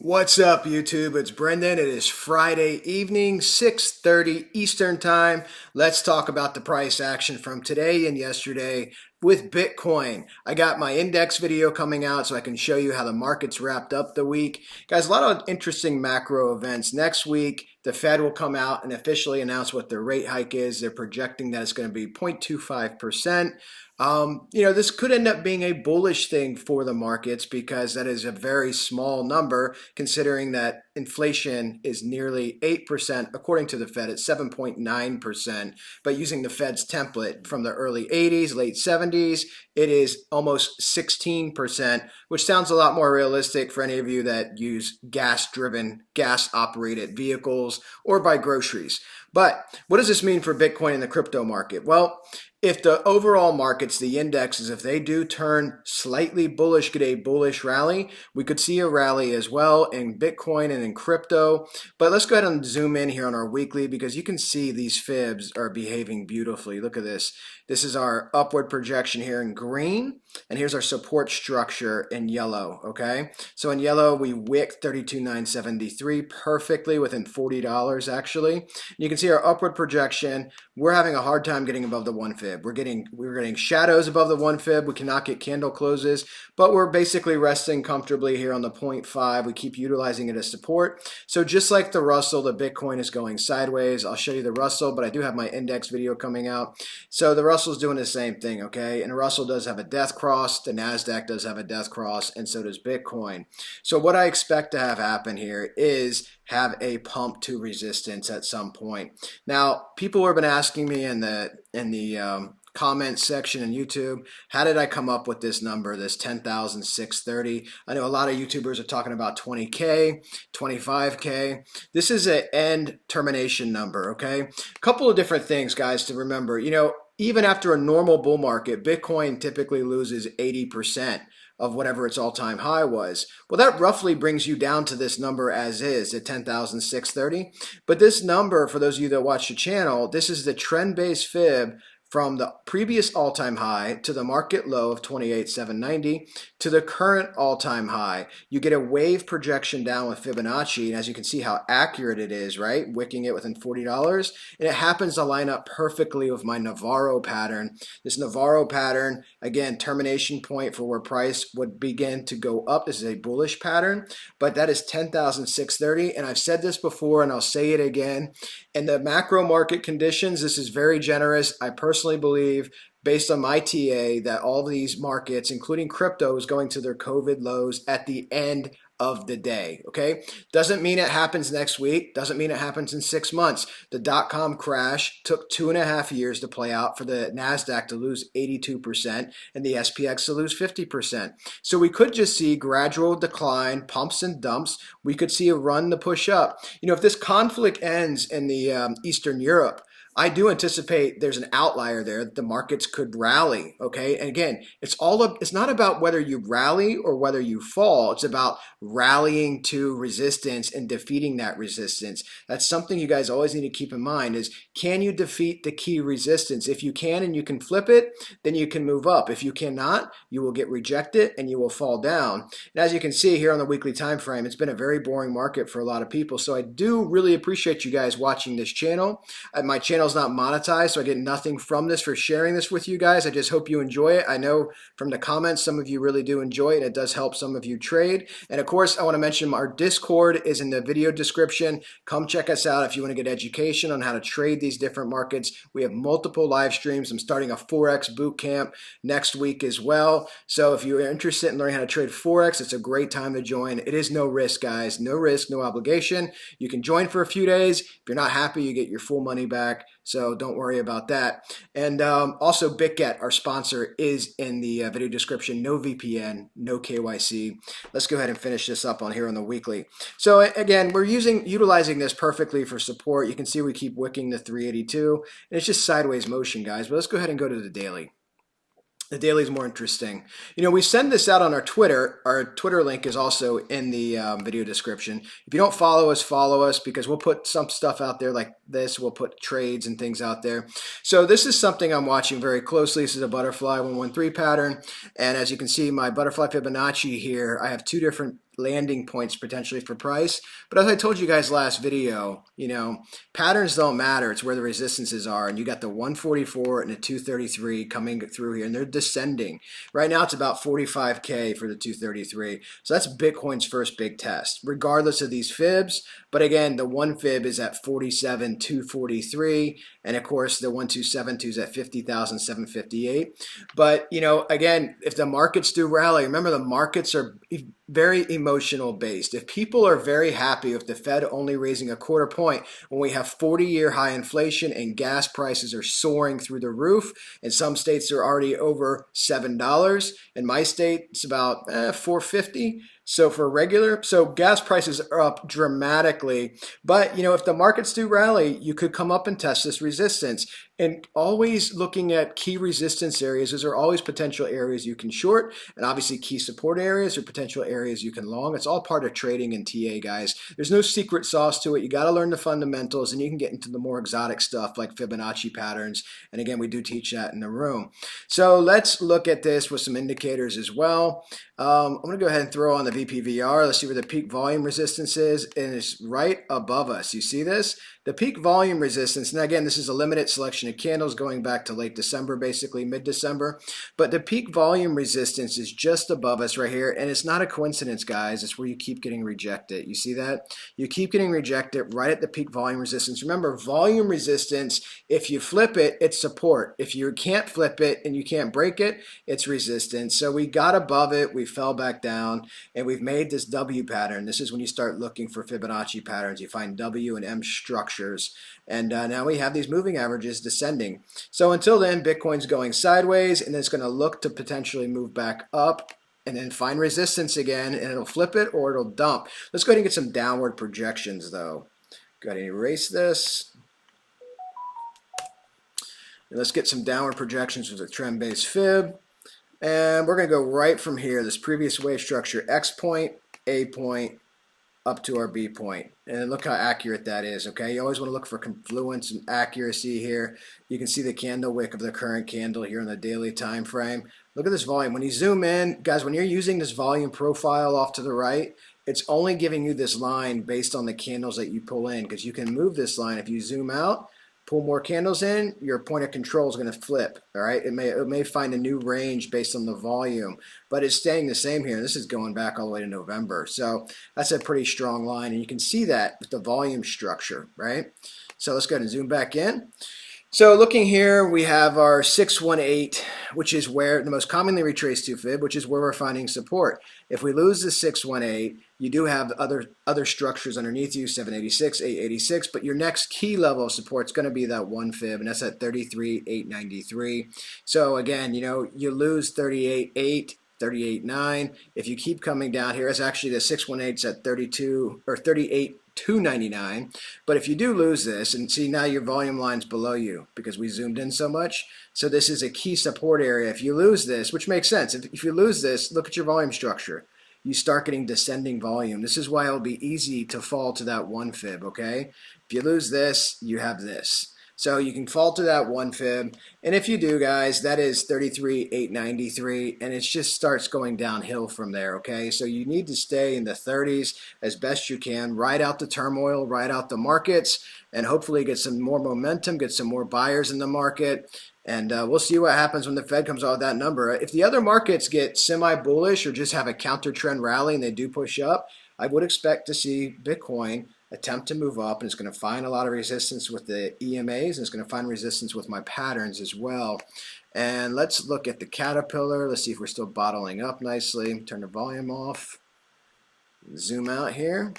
What's up, YouTube? It's Brendan. It is Friday evening, 6:30 Eastern Time. Let's talk about the price action from today and yesterday with Bitcoin. I got my index video coming out so I can show you how the markets wrapped up the week. Guys, a lot of interesting macro events. Next week, the Fed will come out and officially announce what their rate hike is. They're projecting that it's going to be 0.25%. This could end up being a bullish thing for the markets because that is a very small number considering that inflation is nearly 8%, according to the Fed, it's 7.9%. But using the Fed's template from the early 80s, late 70s, it is almost 16%, which sounds a lot more realistic for any of you that use gas-driven, gas-operated vehicles or buy groceries. But what does this mean for Bitcoin and the crypto market? Well, if the overall markets, the indexes, if they do turn slightly bullish, get a bullish rally, we could see a rally as well in Bitcoin and in crypto. But let's go ahead and zoom in here on our weekly because you can see these fibs are behaving beautifully. Look at this. This is our upward projection here in green, and here's our support structure in yellow, okay? So in yellow, we wick 32,973 perfectly within $40 actually. You can see our upward projection. We're having a hard time getting above the 1 fib. We're getting shadows above the 1 fib. We cannot get candle closes, but we're basically resting comfortably here on the 0.5. We keep utilizing it as support. So just like the Russell, the Bitcoin is going sideways. I'll show you the Russell, but I do have my index video coming out. So the Russell's doing the same thing, okay? And the Russell does have a death cross. The NASDAQ does have a death cross, and so does Bitcoin. So what I expect to have happen here is have a pump to resistance at some point. Now, people have been asking me in the comment section in YouTube, how did I come up with this number, this 10,630? I know a lot of YouTubers are talking about 20K, 25K. This is an end termination number, okay? A couple of different things, guys, to remember. Even after a normal bull market, Bitcoin typically loses 80% of whatever its all-time high was. Well, that roughly brings you down to this number as is at 10,630. But this number, for those of you that watch the channel, this is the trend-based fib from the previous all-time high to the market low of 28,790 to the current all-time high. You get a wave projection down with Fibonacci, and as you can see how accurate it is, right? Wicking it within $40, and it happens to line up perfectly with my Navarro pattern. This Navarro pattern, again, termination point for where price would begin to go up. This is a bullish pattern, but that is 10,630, and I've said this before, and I'll say it again. In the macro market conditions, this is very generous. I personally believe, based on my TA, that all of these markets, including crypto, is going to their COVID lows at the end of the day, okay? Doesn't mean it happens next week. Doesn't mean it happens in 6 months. The dot-com crash took 2.5 years to play out for the NASDAQ to lose 82% and the SPX to lose 50%. So we could just see gradual decline, pumps and dumps. We could see a run to push up. If this conflict ends in the Eastern Europe, I do anticipate there's an outlier there that the markets could rally, okay? And again, it's not about whether you rally or whether you fall. It's about rallying to resistance and defeating that resistance. That's something you guys always need to keep in mind is, can you defeat the key resistance? If you can and you can flip it, then you can move up. If you cannot, you will get rejected and you will fall down. And as you can see here on the weekly time frame, it's been a very boring market for a lot of people. So I do really appreciate you guys watching this channel. My channel is not monetized, so I get nothing from this for sharing this with you guys. I just hope you enjoy it. I know from the comments some of you really do enjoy it. It does help some of you trade. And of course, I want to mention our Discord is in the video description. Come check us out if you want to get education on how to trade these different markets. We have multiple live streams. I'm starting a Forex boot camp next week as well. So if you're interested in learning how to trade Forex, it's a great time to join. It is no risk, guys. No risk, no obligation. You can join for a few days. If you're not happy, you get your full money back. So don't worry about that. And also BITGET, our sponsor, is in the video description. No VPN, no KYC. Let's go ahead and finish this up on here on the weekly. So again, we're utilizing this perfectly for support. You can see we keep wicking the 382. And it's just sideways motion, guys. But let's go ahead and go to the daily. The daily is more interesting. We send this out on our Twitter. Our Twitter link is also in the video description. If you don't follow us because we'll put some stuff out there like this. We'll put trades and things out there. So this is something I'm watching very closely. This is a butterfly 113 pattern. And as you can see, my butterfly Fibonacci here, I have two different landing points potentially for price. But as I told you guys last video, patterns don't matter. It's where the resistances are. And you got the 144 and the 233 coming through here, and they're descending. Right now it's about 45K for the 233. So that's Bitcoin's first big test, regardless of these fibs. But again, the one fib is at 47,243. And of course, the 1272 is at 50,758. But, again, if the markets do rally, remember the markets are very emotional based. If people are very happy with the Fed only raising a quarter point when we have 40-year high inflation and gas prices are soaring through the roof, in some states they're already over $7. In my state, it's about $4.50. So so gas prices are up dramatically. But, if the markets do rally, you could come up and test this resistance. And always looking at key resistance areas, those are always potential areas you can short, and obviously key support areas or potential areas you can long. It's all part of trading and TA, guys. There's no secret sauce to it. You got to learn the fundamentals, and you can get into the more exotic stuff like Fibonacci patterns. And again, we do teach that in the room. So let's look at this with some indicators as well. I'm going to go ahead and throw on the VPVR. Let's see where the peak volume resistance is, and it's right above us. You see this? The peak volume resistance, and again, this is a limited selection of candles going back to late December, basically mid-December, but the peak volume resistance is just above us right here, and it's not a coincidence, guys. It's where you keep getting rejected. You see that? You keep getting rejected right at the peak volume resistance. Remember, volume resistance, if you flip it, it's support. If you can't flip it and you can't break it, it's resistance. So we got above it, we fell back down, and we've made this W pattern. This is when you start looking for Fibonacci patterns. You find W and M structure. And now we have these moving averages descending. So until then, Bitcoin's going sideways, and it's going to look to potentially move back up and then find resistance again, and it'll flip it or it'll dump. Let's go ahead and get some downward projections, though. Go ahead and erase this. And let's get some downward projections with a trend-based fib. And we're going to go right from here, this previous wave structure, X point, A point, up to our B point. And look how accurate that is, okay? You always want to look for confluence and accuracy here. You can see the candle wick of the current candle here in the daily time frame. Look at this volume. When you zoom in, guys, when you're using this volume profile off to the right, it's only giving you this line based on the candles that you pull in, because you can move this line. If you zoom out, pull more candles in, your point of control is going to flip, all right? It may find a new range based on the volume, but it's staying the same here. This is going back all the way to November. So that's a pretty strong line, and you can see that with the volume structure, right? So let's go ahead and zoom back in. So looking here, we have our 618, which is where the most commonly retraced to fib, which is where we're finding support. If we lose the 618, you do have other structures underneath you, 786, 886, but your next key level of support is going to be that one fib, and that's at 33,893. So again, you lose 38.8, 38.9. If you keep coming down here, it's actually the 618's at 32 or 38,299. But if you do lose this, and see now your volume line's below you because we zoomed in so much. So this is a key support area. If you lose this, which makes sense, if you lose this, look at your volume structure. You start getting descending volume. This is why it'll be easy to fall to that one fib, okay? If you lose this, you have this. So you can fall to that one fib, and if you do, guys, that is 33,893, and it just starts going downhill from there, okay? So you need to stay in the 30s as best you can, ride out the turmoil, ride out the markets, and hopefully get some more momentum, get some more buyers in the market, and we'll see what happens when the Fed comes out with that number. If the other markets get semi-bullish or just have a counter-trend rally and they do push up, I would expect to see Bitcoin attempt to move up, and it's going to find a lot of resistance with the EMAs, and it's going to find resistance with my patterns as well. And let's look at the caterpillar. Let's see if we're still bottling up nicely. Turn the volume off. Zoom out here.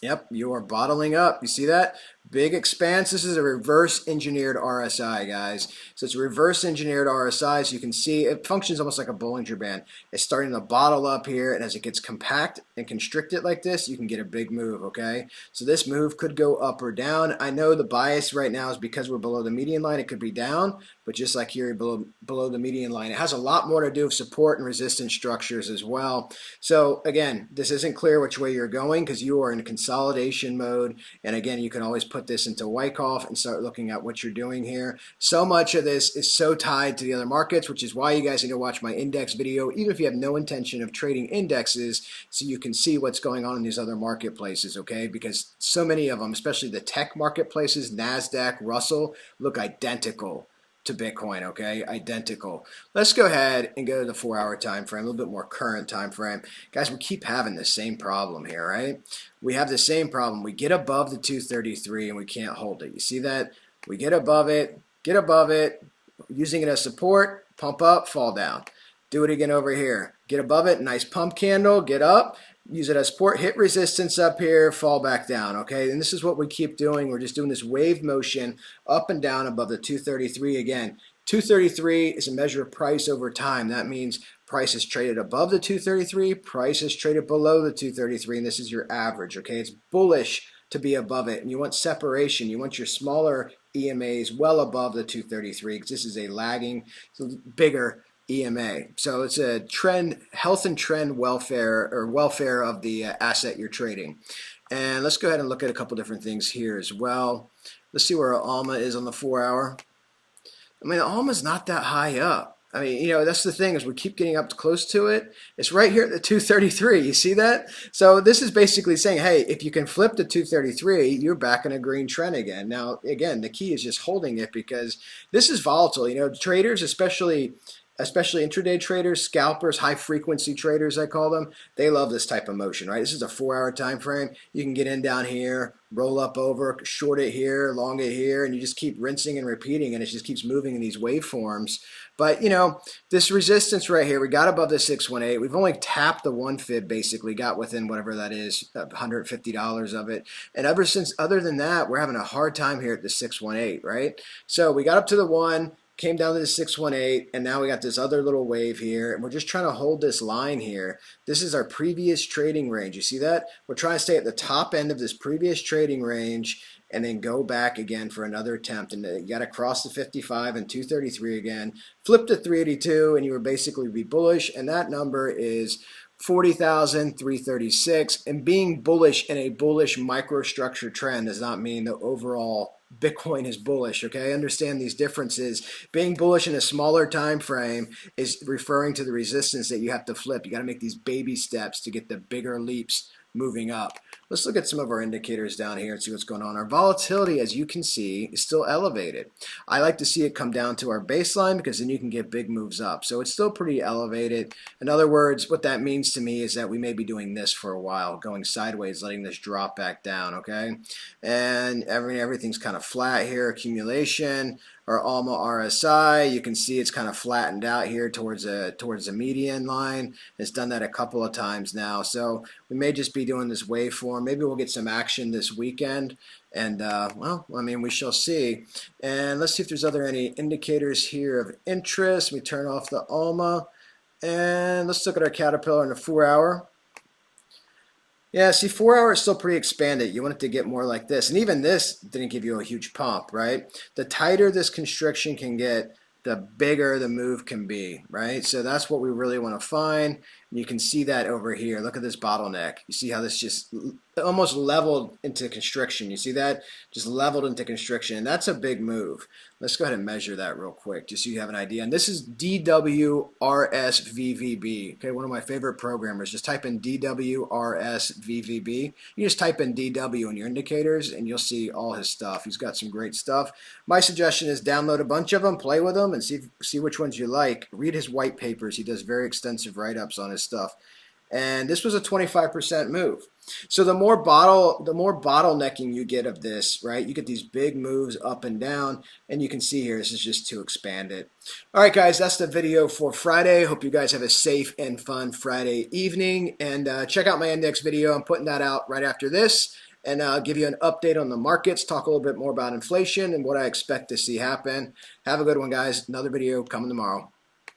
Yep, you are bottling up. You see that? Big expanse. This is a reverse engineered RSI, guys. So it's a reverse engineered RSI. So you can see it functions almost like a Bollinger Band. It's starting to bottle up here, and as it gets compact and constricted like this, you can get a big move, okay? So this move could go up or down. I know the bias right now is because we're below the median line. It could be down, but just like here below the median line, it has a lot more to do with support and resistance structures as well. So again, this isn't clear which way you're going because you are in consolidation mode, and again, you can always put put this into Wyckoff and start looking at what you're doing here. So much of this is so tied to the other markets, which is why you guys need to watch my index video, even if you have no intention of trading indexes, so you can see what's going on in these other marketplaces, okay? Because so many of them, especially the tech marketplaces, NASDAQ, Russell, look identical to Bitcoin, okay? Identical. Let's go ahead and go to the 4-hour time frame, a little bit more current time frame. Guys, we keep having the same problem here, right? We have the same problem. We get above the 233 and we can't hold it. You see that? We get above it, using it as support, pump up, fall down. Do it again over here. Get above it, nice pump candle, get up, use it as support, hit resistance up here, fall back down, okay? And this is what we keep doing. We're just doing this wave motion up and down above the 233 again. 233 is a measure of price over time. That means price is traded above the 233, price is traded below the 233, and this is your average, okay? It's bullish to be above it, and you want separation. You want your smaller EMAs well above the 233 because this is a lagging, bigger EMA. So it's a trend, health and trend welfare, or welfare of the asset you're trading. And let's go ahead and look at a couple different things here as well. Let's see where our ALMA is on the 4-hour. I mean, the ALMA's not that high up. I mean, you know, that's the thing, is we keep getting up close to it. It's right here at the 233. You see that? So this is basically saying, hey, if you can flip the 233, you're back in a green trend again. Now, again, the key is just holding it, because this is volatile. You know, traders, especially intraday traders, scalpers, high frequency traders, I call them, they love this type of motion, right? This is a 4-hour time frame. You can get in down here, roll up over, short it here, long it here, and you just keep rinsing and repeating, and it just keeps moving in these waveforms. But, you know, this resistance right here, we got above the 618. We've only tapped the 1 fib, basically, got within whatever that is, $150 of it. And ever since, other than that, we're having a hard time here at the 618, right? So we got up to the 1, came down to the 618, and now we got this other little wave here, and we're just trying to hold this line here. This is our previous trading range. You see that? We're trying to stay at the top end of this previous trading range and then go back again for another attempt. And you got to cross the 55 and 233 again, flip to 382, and you would basically be bullish, and that number is 40,336. And being bullish in a bullish microstructure trend does not mean the overall Bitcoin is bullish, okay? Understand these differences. Being bullish in a smaller time frame is referring to the resistance that you have to flip. You got to make these baby steps to get the bigger leaps moving up. Let's look at some of our indicators down here and see what's going on. Our volatility, as you can see, is still elevated. I like to see it come down to our baseline, because then you can get big moves up. So it's still pretty elevated. In other words, what that means to me is that we may be doing this for a while, going sideways, letting this drop back down, okay? And everything's kind of flat here, accumulation. Our ALMA RSI, you can see it's kind of flattened out here towards a median line. It's done that a couple of times now. So we may just be doing this waveform. Maybe we'll get some action this weekend. And, well, I mean, we shall see. And let's see if there's any indicators here of interest. We turn off the ALMA. And let's look at our Caterpillar in the 4-hour. Yeah, see, 4-hour is still pretty expanded. You want it to get more like this. And even this didn't give you a huge pump, right? The tighter this constriction can get, the bigger the move can be, right? So that's what we really want to find. And you can see that over here. Look at this bottleneck. You see how this just almost leveled into constriction. You see that? Just leveled into constriction. And that's a big move. Let's go ahead and measure that real quick just so you have an idea. And this is DWRSVVB. Okay, one of my favorite programmers. Just type in DWRSVVB. You just type in DW in your indicators and you'll see all his stuff. He's got some great stuff. My suggestion is download a bunch of them, play with them, and see which ones you like. Read his white papers. He does very extensive write-ups on his stuff. And this was a 25% move. So the more bottlenecking you get of this, right, you get these big moves up and down, and you can see here this is just to expand it. All right, guys, that's the video for Friday. Hope you guys have a safe and fun Friday evening, and check out my index video. I'm putting that out right after this, and I'll give you an update on the markets, talk a little bit more about inflation and what I expect to see happen. Have a good one, guys. Another video coming tomorrow.